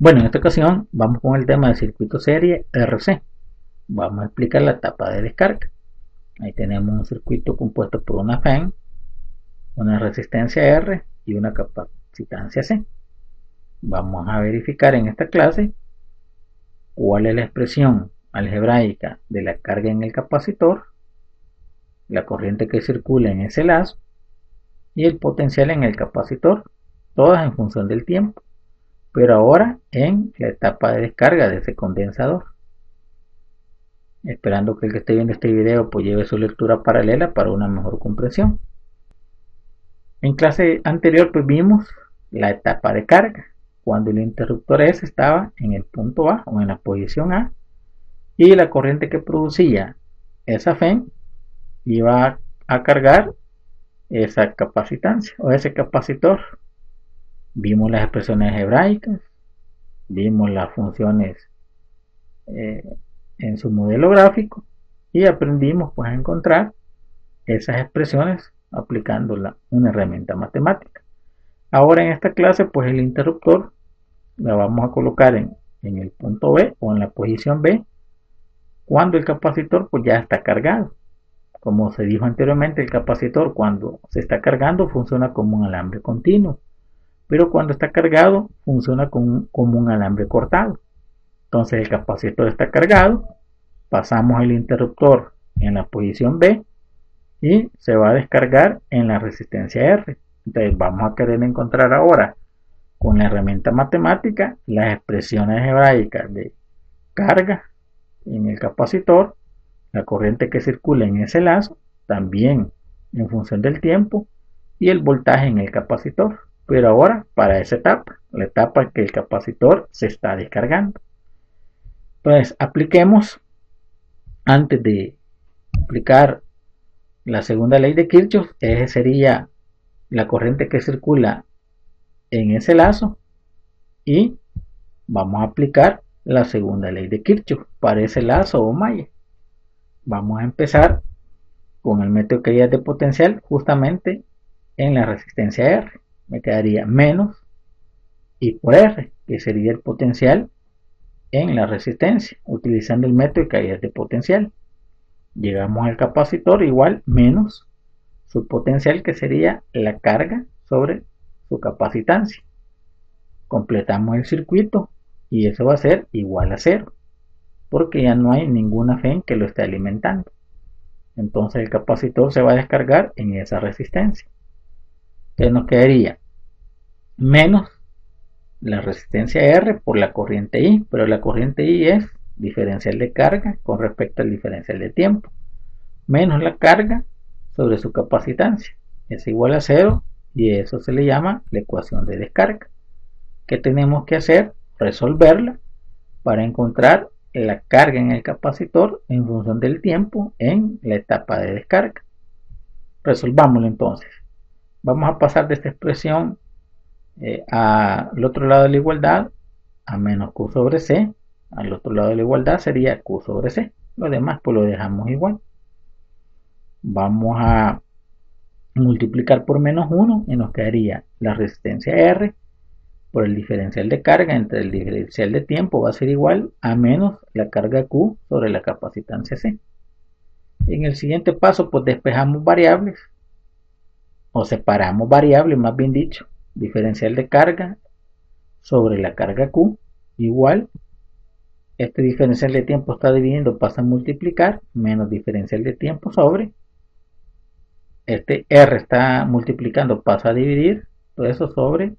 Bueno, en esta ocasión vamos con el tema del circuito serie RC. Vamos a explicar la etapa de descarga. Ahí tenemos un circuito compuesto por una FEM, una resistencia R y una capacitancia C. Vamos a verificar en esta clase cuál es la expresión algebraica de la carga en el capacitor, la corriente que circula en ese lazo y el potencial en el capacitor, todas en función del tiempo, pero ahora en la etapa de descarga de ese condensador. Esperando que el que esté viendo este video pues lleve su lectura paralela para una mejor comprensión. En clase anterior pues vimos la etapa de carga, cuando el interruptor S estaba en el punto A o en la posición A y la corriente que producía esa FEM iba a cargar esa capacitancia o ese capacitor. Vimos las expresiones algebraicas, vimos las funciones en su modelo gráfico y aprendimos pues a encontrar esas expresiones aplicando una herramienta matemática. Ahora en esta clase pues el interruptor la vamos a colocar en el punto B o en la posición B cuando el capacitor pues ya está cargado. Como se dijo anteriormente, el capacitor cuando se está cargando funciona como un alambre continuo, pero cuando está cargado funciona como un alambre cortado. Entonces el capacitor está cargado, pasamos el interruptor en la posición B y se va a descargar en la resistencia R. Entonces vamos a querer encontrar ahora con la herramienta matemática las expresiones algebraicas de carga en el capacitor, la corriente que circula en ese lazo, también en función del tiempo, y el voltaje en el capacitor, pero ahora para esa etapa, la etapa en que el capacitor se está descargando. Entonces apliquemos, antes de aplicar la segunda ley de Kirchhoff, esa sería la corriente que circula en ese lazo, y vamos a aplicar la segunda ley de Kirchhoff para ese lazo o malla. Vamos a empezar con el método de caída de potencial justamente en la resistencia R. Me quedaría menos I por R, que sería el potencial en la resistencia, utilizando el método de caída de potencial. Llegamos al capacitor, igual menos su potencial, que sería la carga sobre su capacitancia. Completamos el circuito y eso va a ser igual a 0, porque ya no hay ninguna FEM que lo esté alimentando. Entonces el capacitor se va a descargar en esa resistencia. Entonces nos quedaría menos la resistencia R por la corriente I, pero la corriente I es diferencial de carga con respecto al diferencial de tiempo, menos la carga sobre su capacitancia, es igual a 0, y eso se le llama la ecuación de descarga. ¿Qué tenemos que hacer? Resolverla para encontrar la carga en el capacitor en función del tiempo en la etapa de descarga. Resolvámoslo entonces. Vamos a pasar de esta expresión al otro lado de la igualdad, a menos Q sobre C. Al otro lado de la igualdad sería Q sobre C. Lo demás pues lo dejamos igual. Vamos a multiplicar por menos 1 y nos quedaría la resistencia R por el diferencial de carga entre el diferencial de tiempo, va a ser igual a menos la carga Q sobre la capacitancia C. En el siguiente paso pues despejamos variables, o separamos variables más bien dicho, diferencial de carga sobre la carga Q igual, este diferencial de tiempo está dividiendo, pasa a multiplicar, menos diferencial de tiempo sobre, este R está multiplicando, pasa a dividir, todo eso sobre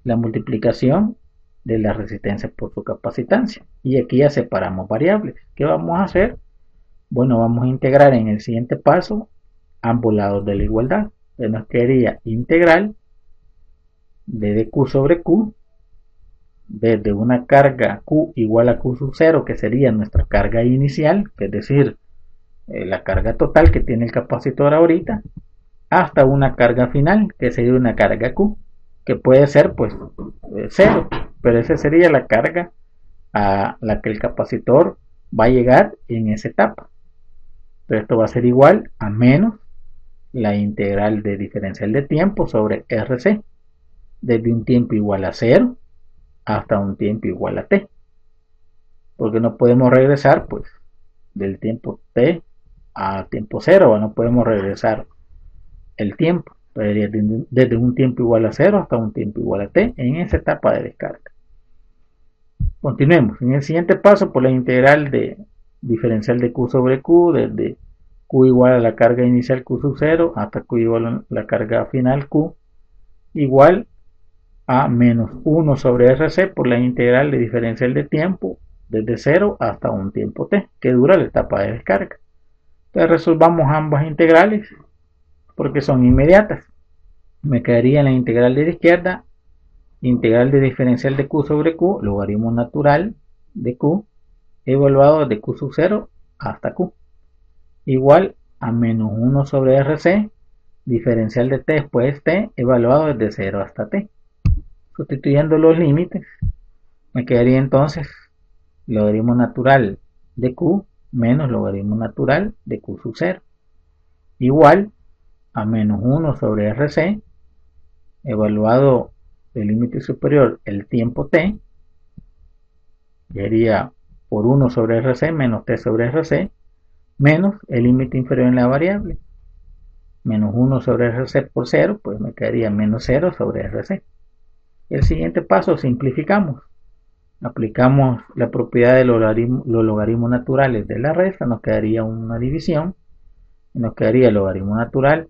la multiplicación de la resistencia por su capacitancia. Y aquí ya separamos variables. ¿Qué vamos a hacer? Bueno, vamos a integrar en el siguiente paso ambos lados de la igualdad. Entonces nos quedaría integral de Q sobre Q desde una carga Q igual a Q sub 0, que sería nuestra carga inicial, que es decir, la carga total que tiene el capacitor ahorita, hasta una carga final, que sería una carga Q, que puede ser pues 0, pero esa sería la carga a la que el capacitor va a llegar en esa etapa. Entonces esto va a ser igual a menos la integral de diferencial de tiempo sobre RC, desde un tiempo igual a 0 hasta un tiempo igual a t, porque no podemos regresar pues del tiempo t a tiempo 0, no podemos regresar el tiempo, desde un tiempo igual a 0 hasta un tiempo igual a t en esa etapa de descarga. Continuemos. En el siguiente paso, por la integral de diferencial de q sobre q, desde q igual a la carga inicial q sub 0 hasta q igual a la carga final q, igual a menos 1 sobre rc por la integral de diferencial de tiempo desde 0 hasta un tiempo t, que dura la etapa de descarga. Entonces resolvamos ambas integrales porque son inmediatas. Me quedaría en la integral de la izquierda, integral de diferencial de q sobre q, logaritmo natural de q, evaluado desde q sub 0 hasta q, igual a menos 1 sobre rc, diferencial de t después t, evaluado desde 0 hasta t. Sustituyendo los límites, me quedaría entonces logaritmo natural de q menos logaritmo natural de q sub 0, igual a menos 1 sobre rc, evaluado el límite superior el tiempo t, sería por 1 sobre rc menos t sobre rc, menos el límite inferior en la variable, menos 1 sobre rc por 0, pues me quedaría menos 0 sobre rc. El siguiente paso, simplificamos. Aplicamos la propiedad de los logaritmos naturales de la resta, nos quedaría una división, y nos quedaría el logaritmo natural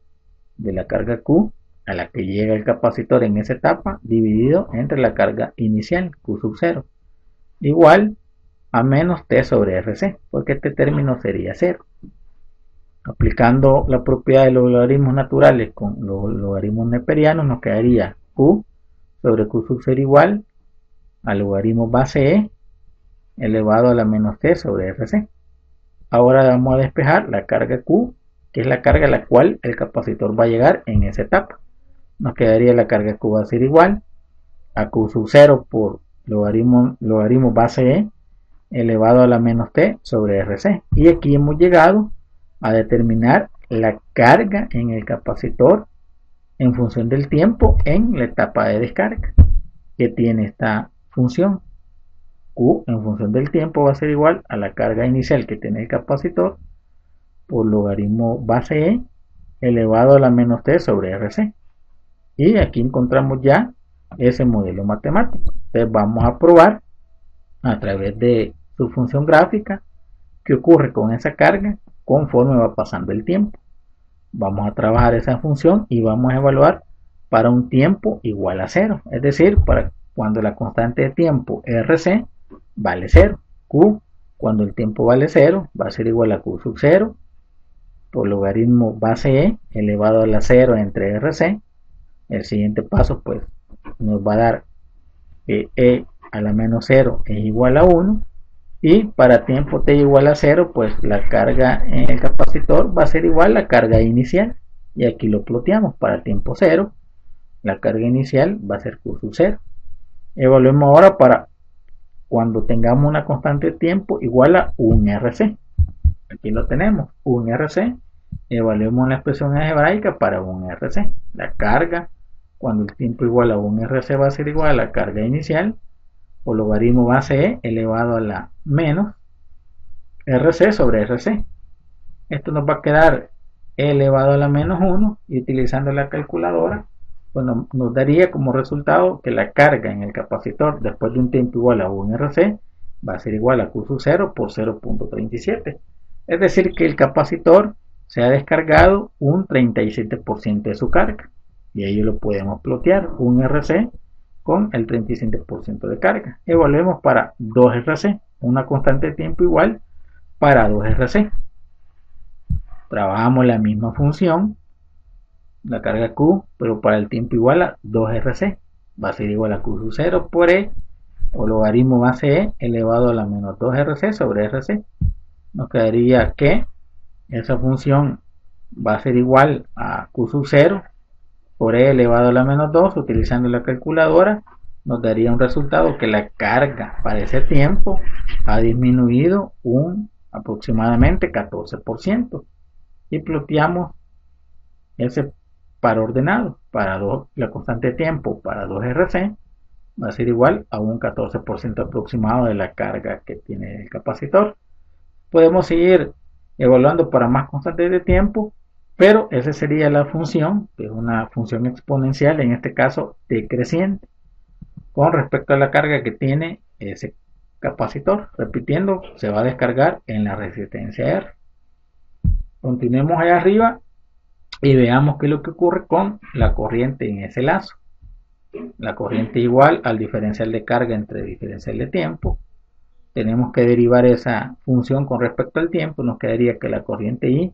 de la carga Q a la que llega el capacitor en esa etapa, dividido entre la carga inicial, Q sub 0, igual a menos T sobre RC, porque este término sería 0. Aplicando la propiedad de los logaritmos naturales con los logaritmos neperianos, nos quedaría Q sobre Q sub 0 igual al logaritmo base E elevado a la menos T sobre RC. Ahora vamos a despejar la carga Q, que es la carga a la cual el capacitor va a llegar en esa etapa. Nos quedaría la carga Q va a ser igual a Q sub 0 por logaritmo base E elevado a la menos T sobre RC. Y aquí hemos llegado a determinar la carga en el capacitor en función del tiempo en la etapa de descarga, que tiene esta función. Q en función del tiempo va a ser igual a la carga inicial que tiene el capacitor por logaritmo base E elevado a la menos T sobre RC. Y aquí encontramos ya ese modelo matemático. Entonces vamos a probar a través de su función gráfica qué ocurre con esa carga conforme va pasando el tiempo. Vamos a trabajar esa función y vamos a evaluar para un tiempo igual a 0, es decir, para cuando la constante de tiempo RC vale 0. Q, cuando el tiempo vale 0, va a ser igual a Q sub 0 por logaritmo base E elevado a la 0 entre RC. El siguiente paso pues nos va a dar que E a la menos 0 es igual a 1, y para tiempo t igual a 0 pues la carga en el capacitor va a ser igual a la carga inicial, y aquí lo ploteamos. Para tiempo 0 la carga inicial va a ser Q sub 0. Evaluemos ahora para cuando tengamos una constante de tiempo igual a 1 RC. Aquí lo tenemos, 1 RC. Evaluemos la expresión algebraica para 1 RC. La carga cuando el tiempo igual a 1 RC va a ser igual a la carga inicial por logaritmo base E elevado a la menos RC sobre RC. Esto nos va a quedar E elevado a la menos 1, y utilizando la calculadora pues nos daría como resultado que la carga en el capacitor después de un tiempo igual a 1 RC va a ser igual a Q sub 0 por 0.37. Es decir, que el capacitor se ha descargado un 37% de su carga, y ahí lo podemos plotear, 1 RC con el 37% de carga. Evaluemos para 2 RC, una constante de tiempo igual para 2 RC. Trabajamos la misma función, la carga Q, pero para el tiempo igual a 2 RC. Va a ser igual a Q sub 0 por E o logaritmo base E elevado a la menos 2 RC sobre RC. Nos quedaría que esa función va a ser igual a Q sub 0 por E elevado a la menos 2. Utilizando la calculadora nos daría un resultado que la carga para ese tiempo ha disminuido un aproximadamente 14%, y ploteamos ese par ordenado para la constante de tiempo para 2 RC va a ser igual a un 14% aproximado de la carga que tiene el capacitor. Podemos seguir evaluando para más constantes de tiempo, pero esa sería la función, que es una función exponencial, en este caso decreciente, con respecto a la carga que tiene ese capacitor. Repitiendo, se va a descargar en la resistencia R. Continuemos allá arriba y veamos qué es lo que ocurre con la corriente en ese lazo. La corriente igual al diferencial de carga entre diferencial de tiempo. Tenemos que derivar esa función con respecto al tiempo. Nos quedaría que la corriente I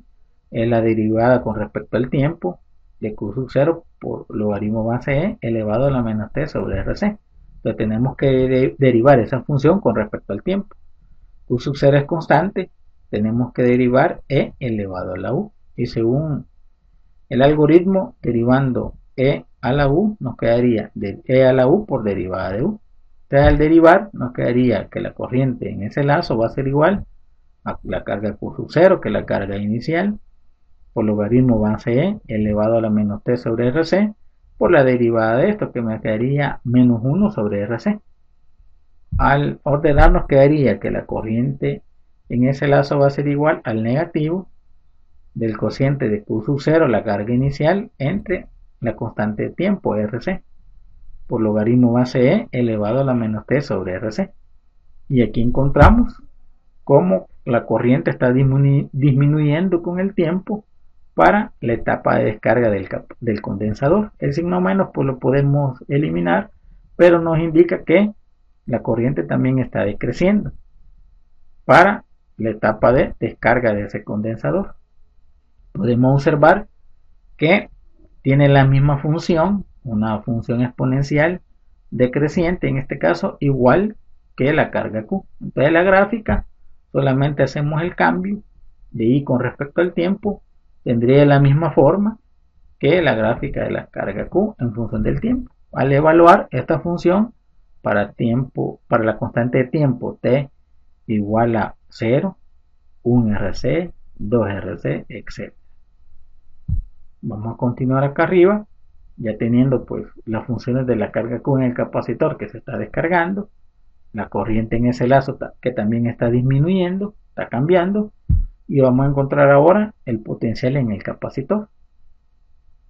es la derivada con respecto al tiempo de Q sub 0 por logaritmo base E elevado a la menos T sobre RC. Entonces tenemos que derivar esa función con respecto al tiempo. Q sub 0 es constante. Tenemos que derivar E elevado a la U. Y según el algoritmo, derivando E a la U, nos quedaría de E a la U por derivada de U. Entonces, al derivar, nos quedaría que la corriente en ese lazo va a ser igual a la carga Q sub 0, que es la carga inicial, por logaritmo base E elevado a la menos T sobre RC, por la derivada de esto, que me quedaría menos 1 sobre RC. Al ordenar, nos quedaría que la corriente en ese lazo va a ser igual al negativo del cociente de Q sub 0, la carga inicial, entre la constante de tiempo, RC, por logaritmo base E elevado a la menos T sobre RC. Y aquí encontramos cómo la corriente está disminuyendo con el tiempo para la etapa de descarga del condensador. El signo menos pues lo podemos eliminar, pero nos indica que la corriente también está decreciendo para la etapa de descarga de ese condensador. Podemos observar que tiene la misma función, una función exponencial decreciente, en este caso igual que la carga Q. Entonces la gráfica, solamente hacemos el cambio de I con respecto al tiempo, tendría la misma forma que la gráfica de la carga Q en función del tiempo. Al evaluar esta función para la constante de tiempo T igual a 0, 1 RC, 2 RC, etc. Vamos a continuar acá arriba, ya teniendo pues las funciones de la carga Q en el capacitor que se está descargando, la corriente en ese lazo que también está disminuyendo, está cambiando, y vamos a encontrar ahora el potencial en el capacitor.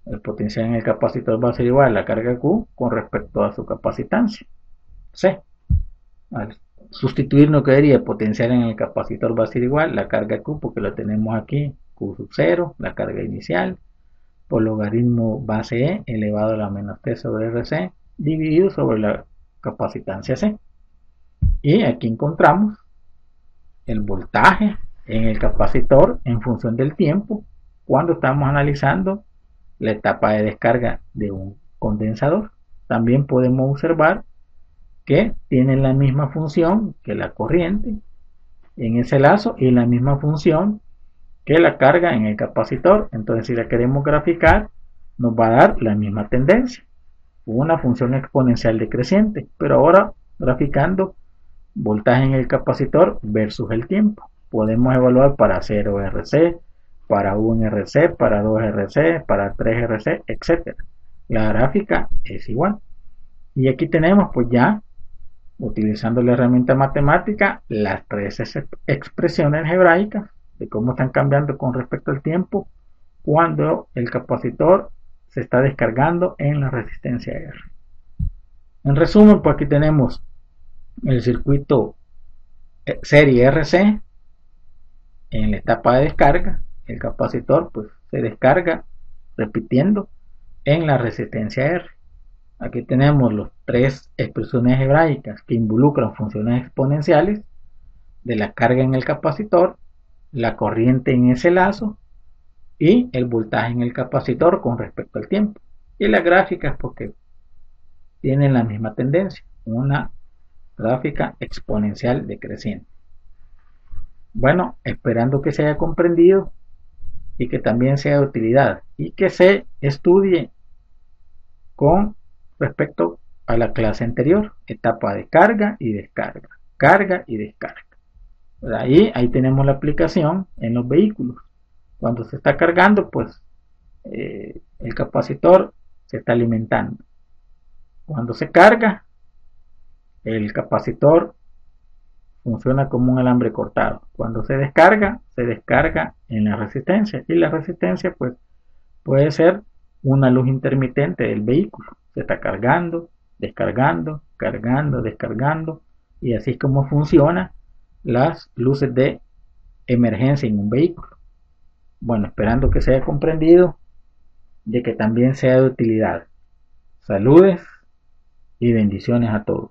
El potencial en el capacitor va a ser igual a la carga Q con respecto a su capacitancia, C. Al sustituir nos quedaría potencial en el capacitor va a ser igual a la carga Q, porque lo tenemos aquí, Q sub 0, la carga inicial, por logaritmo base E elevado a la menos T sobre RC, dividido sobre la capacitancia C. Y aquí encontramos el voltaje en el capacitor en función del tiempo cuando estamos analizando la etapa de descarga de un condensador. También podemos observar que tiene la misma función que la corriente en ese lazo y la misma función que la carga en el capacitor. Entonces, si la queremos graficar, nos va a dar la misma tendencia, una función exponencial decreciente, pero ahora graficando voltaje en el capacitor versus el tiempo. Podemos evaluar para 0 RC, para 1 RC, para 2 RC, para 3 RC, etc. La gráfica es igual. Y aquí tenemos pues ya, utilizando la herramienta matemática, las tres expresiones algebraicas de cómo están cambiando con respecto al tiempo cuando el capacitor se está descargando en la resistencia R. En resumen, pues aquí tenemos el circuito serie RC en la etapa de descarga. El capacitor pues se descarga repitiendo en la resistencia R. Aquí tenemos las tres expresiones algebraicas que involucran funciones exponenciales de la carga en el capacitor, la corriente en ese lazo y el voltaje en el capacitor con respecto al tiempo. Y las gráficas porque tienen la misma tendencia, una gráfica exponencial decreciente. Bueno, esperando que se haya comprendido y que también sea de utilidad y que se estudie con respecto a la clase anterior, etapa de carga y descarga, carga y descarga. Ahí tenemos la aplicación en los vehículos. Cuando se está cargando, pues el capacitor se está alimentando. Cuando se carga, El capacitor funciona como un alambre cortado. Cuando se descarga en la resistencia. Y la resistencia pues puede ser una luz intermitente del vehículo. Se está cargando, descargando, cargando, descargando. Y así es como funcionan las luces de emergencia en un vehículo. Bueno, esperando que sea comprendido de que también sea de utilidad. Saludes y bendiciones a todos.